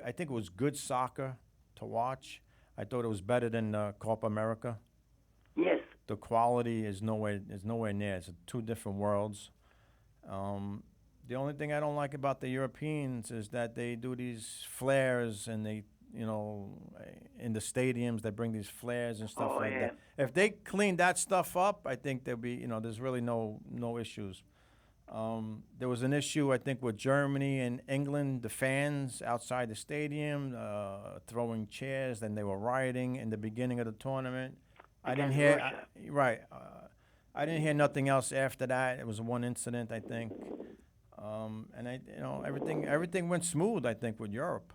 I think it was good soccer to watch. I thought it was better than Copa America. Yes. The quality is nowhere near. It's 2 different worlds. The only thing I don't like about the Europeans is that they do these flares and they, in the stadiums they bring these flares and stuff that. If they clean that stuff up, I think there'll be, there's really no issues. There was an issue, I think, with Germany and England, the fans outside the stadium throwing chairs, and they were rioting in the beginning of the tournament. I didn't hear I didn't hear nothing else after that. It was one incident, I think, and everything went smooth, I think, with Europe.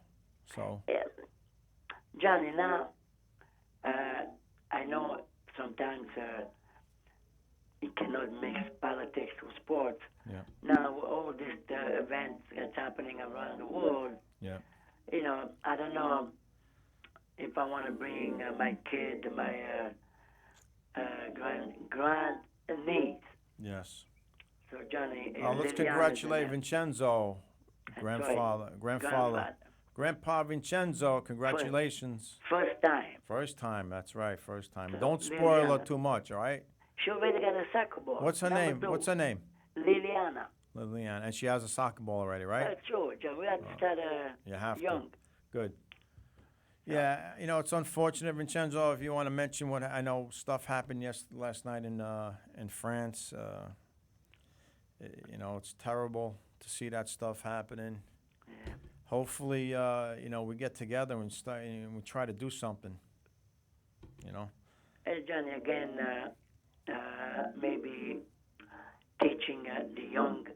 So, Johnny, now I know sometimes you cannot mix politics with sports. Yeah. Now, all these events that's happening around the world, yeah. I don't know if I want to bring my kid, my grand niece. Yes. So Johnny, Let's Liliana's congratulate in Vincenzo, That's right. grandfather, Grandpa Vincenzo. Congratulations. First time. First time. That's right. First time. So, Don't spoil her Liliana. too much. All right. She already got a soccer ball. What's her Number name? 2. What's her name? Liliana. Lillian, and she has a soccer ball already, right? That's true, John. We have to start You have young. to. Good. Yeah, it's unfortunate, Vincenzo. If you want to mention what I know, stuff happened last night in France. It's terrible to see that stuff happening. Yeah. Hopefully, we get together and start and we try to do something. Hey, Johnny, again, maybe teaching the young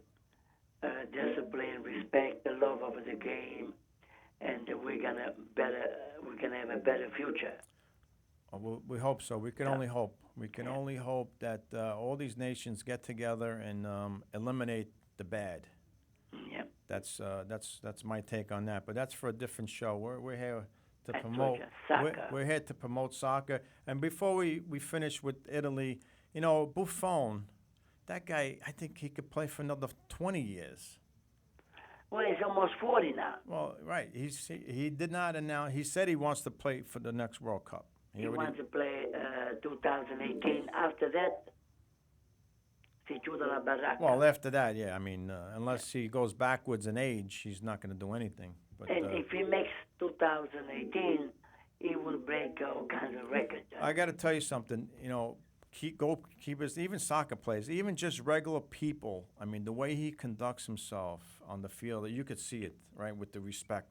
discipline, respect, the love of the game, and we're gonna have a better future. We hope so. We can only hope. We can only hope that all these nations get together and eliminate the bad. Yeah. That's my take on that. But that's for a different show. We're here to That's promote right, soccer. We're here to promote soccer. And before we finish with Italy, Buffon, that guy, I think he could play for another 20 years. Well, he's almost 40 now. Well, right. He did not announce. He said he wants to play for the next World Cup. He wants to play 2018. After that, si chiude la baracca. Well, after that, yeah. I mean, unless he goes backwards in age, he's not going to do anything. But And if he makes 2018, he will break all kinds of records. I got to tell you something. Goalkeepers, even soccer players, even just regular people. I mean, the way he conducts himself on the field, you could see it, right, with the respect.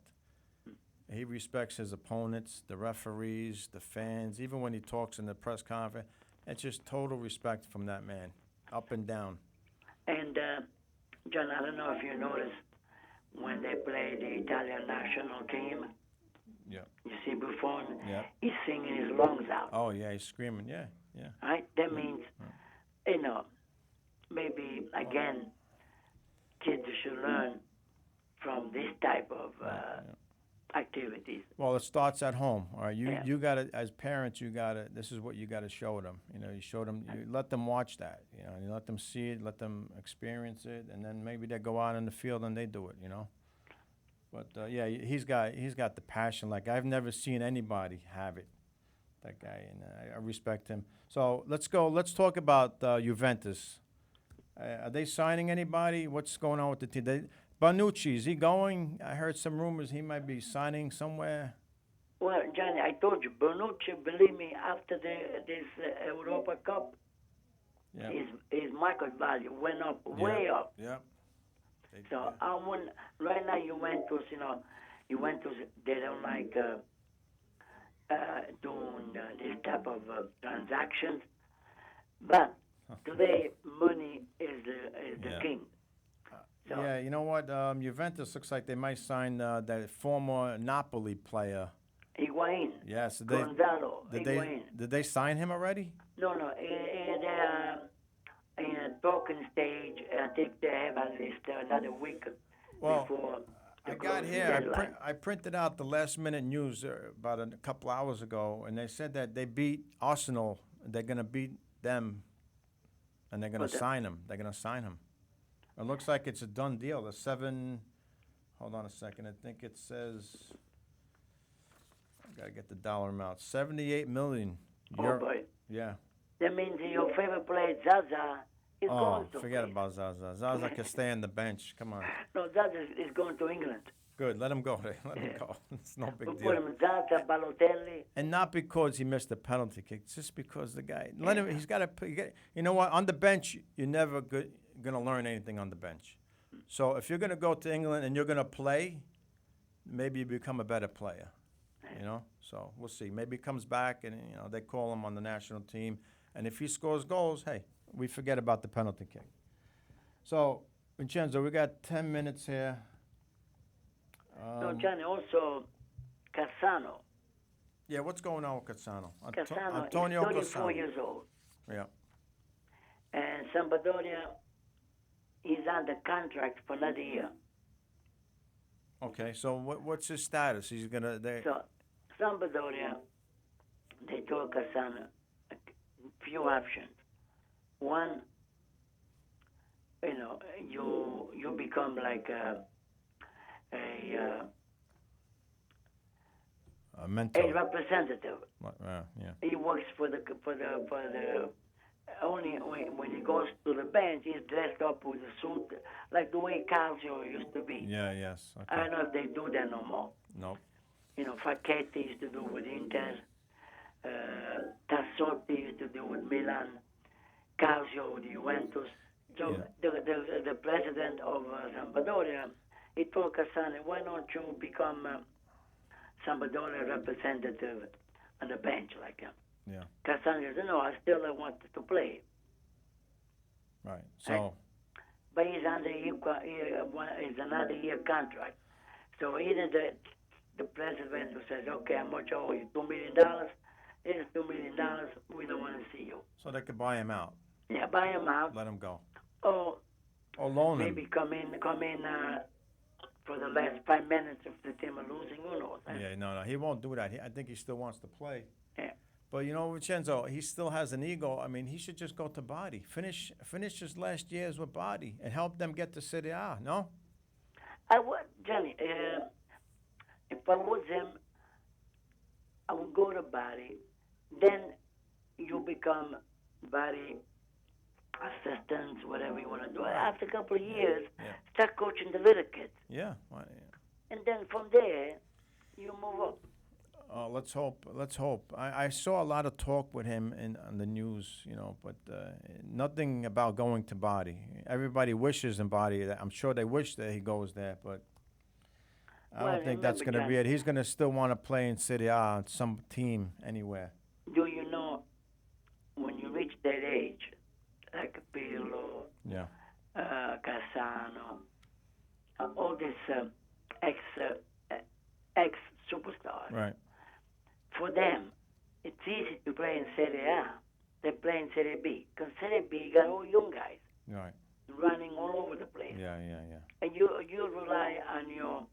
He respects his opponents, the referees, the fans. Even when he talks in the press conference, it's just total respect from that man, up and down. And John, I don't know if you noticed when they play the Italian national team. Yeah. You see Buffon. Yeah. He's singing his lungs out. Oh yeah, he's screaming. Yeah. Right. That means, maybe again, kids should learn from this type of activities. Well, it starts at home. All right, you got to, as parents, this is what you got to show them. You show them, you let them watch that. You let them see it, let them experience it, and then maybe they go out in the field and they do it. But yeah, he's got the passion like I've never seen anybody have it. That guy, and I respect him. So let's go. Let's talk about Juventus. Are they signing anybody? What's going on with the team? Bonucci, is he going? I heard some rumors he might be signing somewhere. Well, Johnny, I told you, Bonucci, believe me, after this Europa Cup, his market value went up, way up. Yeah. So right now Juventus, they don't like doing this type of transactions. But today, money is the king. So, yeah, you know what? Juventus looks like they might sign that former Napoli player. Higuain. Yes. Gonzalo Higuain. Did they sign him already? No. They're in a talking stage. I think they have at least another week before. I got here. I printed out the last-minute news about a couple hours ago, and they said that they beat Arsenal. They're going to beat them, and they're going to sign him. They're going to sign him. It looks like it's a done deal. Hold on a second. I think it says, I got to get the dollar amount, 78 million. Oh, boy. Yeah. That means your favorite player, Zaza, is going to forget play. about Zaza. Zaza can stay on the bench. Come on. No, Zaza is going to England. Good. Let him go. Let him go. It's no big We'll deal. put him Zaza, Balotelli. And not because he missed the penalty kick, just because the guy. Let him. He's got to. You know what? On the bench, you're never going to learn anything on the bench. So if you're going to go to England and you're going to play, maybe you become a better player. So we'll see. Maybe he comes back and they call him on the national team, and if he scores goals, hey, we forget about the penalty kick. So Vincenzo, we got 10 minutes here. No, Johnny, also Cassano. Yeah, what's going on with Cassano? Cassano Antonio is 34 Cassano. years old. Yeah. And Sampdoria is under contract for another year. Okay, so what's his status? He's gonna. So Sampdoria, they told Cassano a few options. One, you become like a A mentor. a representative. Yeah. He works for the only when he goes to the bench, he's dressed up with a suit like the way Calcio used to be. Yeah. Yes. I Okay. don't know if they do that no more. Nope. Facchetti used to do with Inter, Tassotti used to do with Milan, Calcio with Juventus. So Yeah. the president of Sampdoria, he told Cassani, why don't you become Sampdoria representative on the bench like him? Yeah. Cassani said, no, I still wanted to play. Right. So. But he's under it's another year contract. So either the president who says, okay, how much I owe you? $2 million? Here's $2 million. We don't want to see you. So they could buy him out. Yeah, buy him out. Let him go. Or loan him. maybe come in for the last 5 minutes if the team are losing. Who knows? Yeah, no, he won't do that. I think he still wants to play. Yeah. But Vincenzo, he still has an ego. I mean, he should just go to Bari, finish his last years with Bari, and help them get to Serie A. No. I would, Johnny. If I was him, I would go to Bari. Then you become Bari assistants, whatever you want to do. After a couple of years, start coaching the little kids. Yeah. And then from there, you move up. Let's hope. I saw a lot of talk with him on the news, but nothing about going to Bari. Everybody wishes in Bari. I'm sure they wish that he goes there, but I don't think that's going to be it. He's going to still want to play in Serie A on some team anywhere. Do you know when you reach that age, like Pirlo, Cassano, all these ex superstars? Right. For them, it's easy to play in Serie A. They play in Serie B. Because Serie B, you got all young guys Right. running all over the place. Yeah. And you rely on your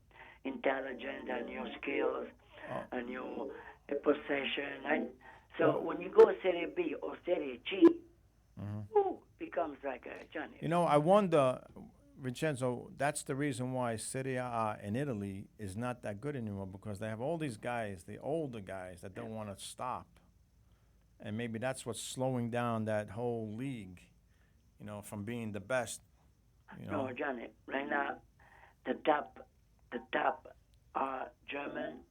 intelligence and your skills and your possession. Right? So when you go Serie B or Serie G, becomes like a Johnny. I wonder, Vincenzo, that's the reason why Serie A in Italy is not that good anymore, because they have all these guys, the older guys, that don't want to stop. And maybe that's what's slowing down that whole league, from being the best. No, Johnny, right now, the top are German,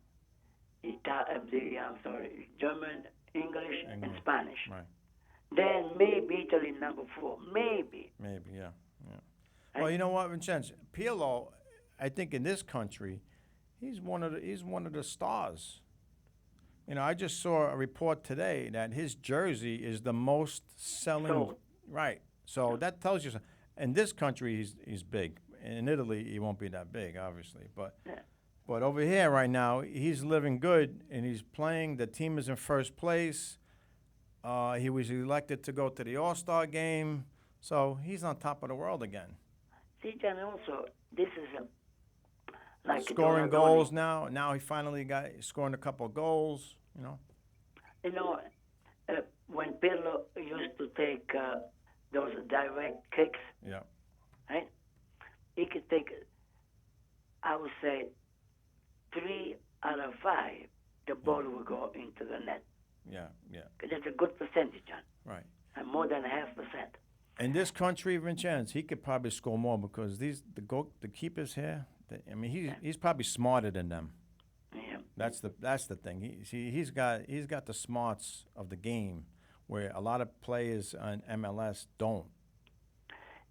German, English, and Spanish. Right. Then maybe Italy number 4, maybe. Maybe, yeah. Well, you know what, Vincenzo? Pirlo, I think in this country, he's one of the stars. I just saw a report today that his jersey is the most selling. Right. So that tells you something. In this country, he's big. In Italy, he won't be that big, obviously. But over here right now, he's living good, and he's playing. The team is in first place. He was elected to go to the All-Star game. So he's on top of the world again. See, John, also, this is like scoring goals now. Now he finally got scoring a couple of goals, when Pirlo used to take those direct kicks, right? He could take, I would say, 3 out of 5, the ball will go into the net. Yeah. That's a good percentage, John. Right. And more than 0.5%. In this country, Vincenzo, he could probably score more because the keepers here. He's probably smarter than them. Yeah. That's the thing. He's got the smarts of the game, where a lot of players on MLS don't.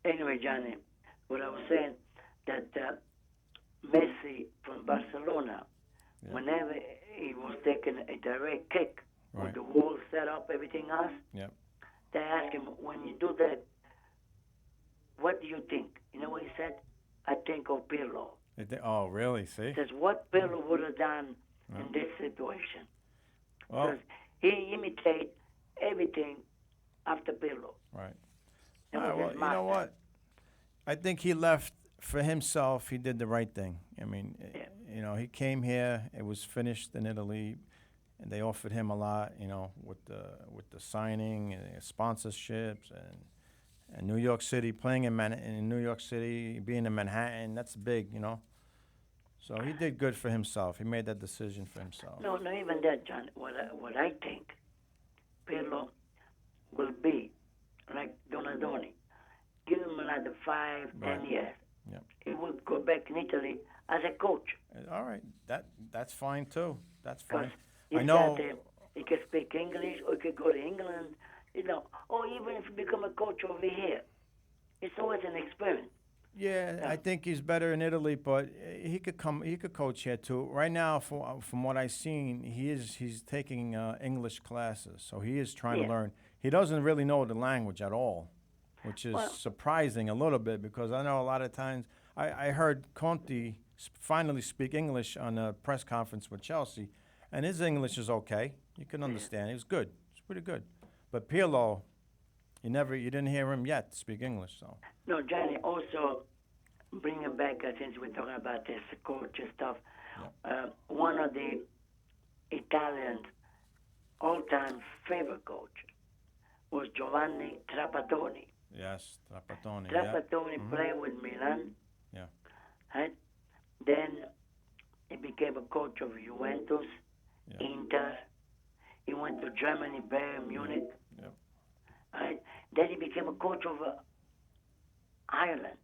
Anyway, Johnny, what I was saying that Messi from Barcelona, whenever he was taking a direct kick with the wall set up, everything else, they asked him, when you do that, what do you think? You know what he said? I think of Pirlo. Oh, really? See? He says, what Pirlo would have done in this situation. Because he imitates everything after Pirlo. Right. Well, you know what? I think he left for himself. He did the right thing. He came here. It was finished in Italy. and they offered him a lot, with the signing and sponsorships and New York City, playing in New York City, being in Manhattan. That's big, So he did good for himself. He made that decision for himself. No, not even that, John. What I think, Pirlo will be like Donadoni. Give him another 5, 10 years. Yep. He will go back in Italy as a coach. All right, that's fine too. That's fine. He I know. He can speak English, or he could go to England, or even if he become a coach over here. It's always an experience. Yeah, I think he's better in Italy, but he could come. He could coach here too. Right now, from what I've seen, he's taking English classes, so he is trying to learn. He doesn't really know the language at all, which is surprising a little bit, because I know a lot of times I heard Conte finally speak English on a press conference with Chelsea, and his English is okay. You can understand. He was good. It's pretty good. But Pirlo, you didn't hear him yet speak English, so. No, Johnny, also bringing back, since we're talking about this coach and stuff, one of the Italian all-time favorite coach was Giovanni Trapattoni. Yes, Trapattoni. Trapattoni played with Milan. Yeah. Right? Then he became a coach of Juventus, Inter. He went to Germany, Bayern Munich. Yep. Right? Then he became a coach of Ireland.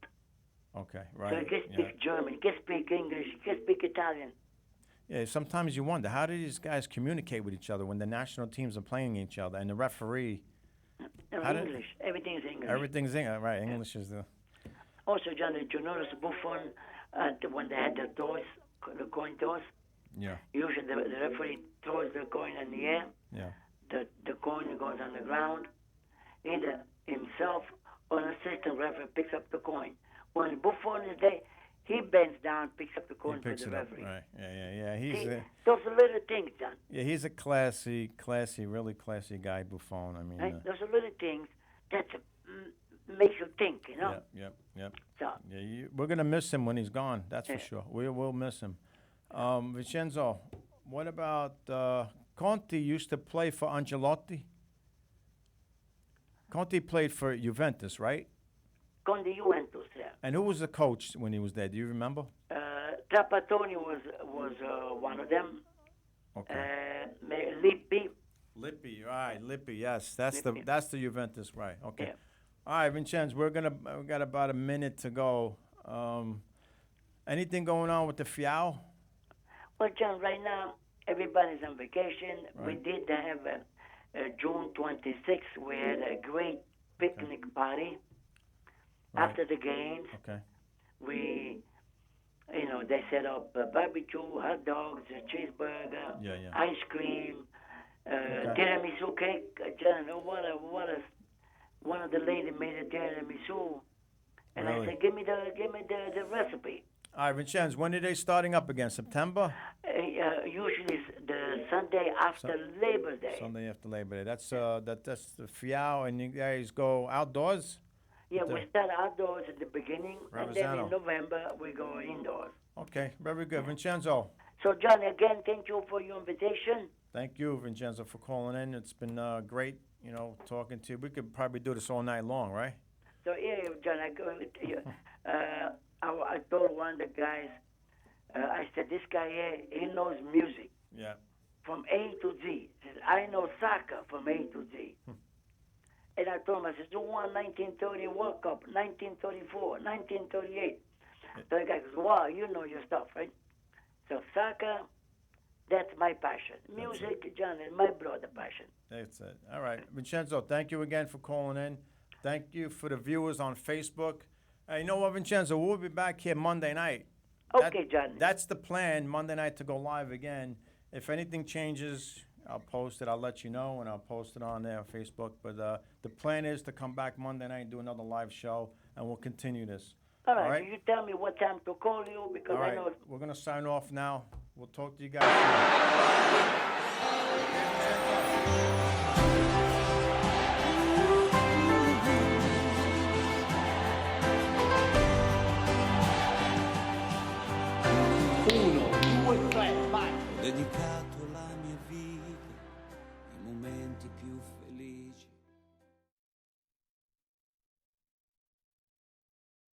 Okay, right. So he can speak German, he can speak English, he can speak Italian. Yeah, sometimes you wonder, how do these guys communicate with each other when the national teams are playing each other and the referee? English. Everything's English. Everything's English, right? English is the. Also, John, did you notice Buffon when they had the coin toss? Yeah. Usually the referee throws the coin in the air. Yeah. The coin goes on the ground. Either himself or an assistant referee picks up the coin. When Buffon is there, he bends down, picks up the coin for the referee. Right. Yeah. He's those are little things, John. Yeah, he's a classy, really classy guy, Buffon. I mean. Right? Those are little things that makes you think, Yep. So. Yeah, we're gonna miss him when he's gone. That's for sure. We will miss him. Vincenzo, what about Conte? Used to play for Ancelotti. Conte played for Juventus, right? Conte Juventus, yeah. And who was the coach when he was there? Do you remember? Trapattoni was one of them. Okay. Lippi. Right, Lippi. Yes, that's the Juventus, right? Okay. Yeah. All right, Vincenzo, we got about a minute to go. Anything going on with the Fiao? Well, John, right now everybody's on vacation. Right. We did have a June 26th. We had a great picnic party. Right. After the games. Okay. They set up barbecue, hot dogs, a cheeseburger, ice cream, tiramisu cake. John, one of the ladies made a tiramisu, and Really? I said, "Give me the recipe." All right, Vincenzo, when are they starting up again? September? Usually the Sunday after Labor Day. Sunday after Labor Day. That's the Fiao, and you guys go outdoors? Yeah, we start outdoors at the beginning, and then Ravezzano. in November we go indoors. Okay, very good. Vincenzo. So, John, again, thank you for your invitation. Thank you, Vincenzo, for calling in. It's been great, talking to you. We could probably do this all night long, right? So, yeah, John, I told one of the guys, I said, this guy here, he knows music. Yeah. From A to Z. He said, I know soccer from A to Z. And I told him, I said, you won 1930 World Cup, 1934, 1938. So the guy goes, wow, you know your stuff, right? So soccer, that's my passion. Music, John, is my brother passion. That's it. All right. Vincenzo, thank you again for calling in. Thank you for the viewers on Facebook. You know what, Vincenzo, we'll be back here Monday night. Okay, John. That's the plan, Monday night to go live again. If anything changes, I'll post it. I'll let you know, and I'll post it on there on Facebook. But the plan is to come back Monday night and do another live show, and we'll continue this. All right. So you tell me what time to call you, because I know. We're going to sign off now. We'll talk to you guys soon. Uno, due, tre, vai. Dedicato